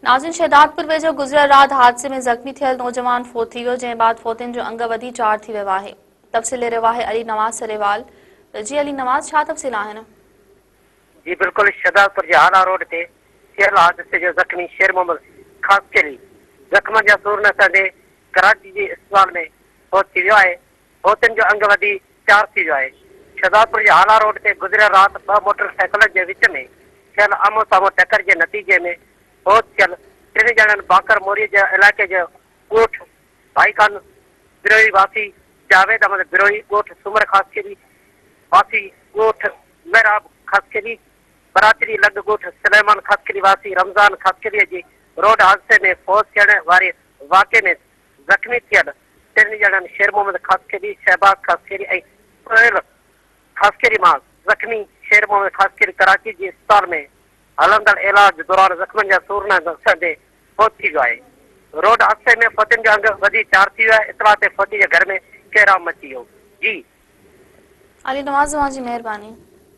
नाज़िन शहदादपुर वेझो गुज़िरियल रात हादसे में ज़ख़्मी थियल नौजवान फोत थी वियो, जंहिं बाद फोतिन जो अंग वधी 4 थी वियो आहे। तफ़सील रहियो आहे अली नवाज़ सरेवाल। जी अली नवाज़, छा तफ़सील आहिनि? जी बिल्कुल, शहदादपुर जे आला रोड ते थियल हादसे जो ज़ख़्मी शेर मोहम्मद ख़ासकेली ज़ख़्म जा सूर न सहंदे कराची जे अस्पताल में फोत थी वियो आहे। फोतिन जो अंग वधी 4 थी वियो आहे। शहदादपुर जे आला रोड ते गुज़िरियल रात 2 मोटरसाइकिल जे विच में थियल आमो साम्हूं टकर जे नतीजे में फोत थियल 3 ॼणनि बाकर मोरी जे इलाइक़े जो ॻोठ भाईकान बिरोही वासी जावेद अहमद बिरोही, ॻोठ सुमर ख़ासकेली वासी, ॻोठ मेहराब ख़ासकेली बरातरी लॻ, ॻोठ सलेमान ख़ासकेली वासी रमज़ान ख़ासकेलीअ जी रोड हादसे में फौत थियण वारे वाक़े में ज़ख़्मी थियल 3 ॼणनि शेर मोहम्मद ख़ासकेली, शहबाज ख़ासकेली ऐं सोहेल ख़ासकेली मां ज़ख़्मी शेर मोहम्मद ख़ासकेली कराची जे अस्पताल में हलंदड़ इलाज दौरान ज़ख़्मनि जा सूर न सहंदे फौत थी वियो आहे। रोड हादसे में फौतिन जो अंग वधी 4 थी वियो आहे। इतला ते फौती जे घर में कहराम मची वियो। जी अली नवाज़, तव्हांजी महिरबानी।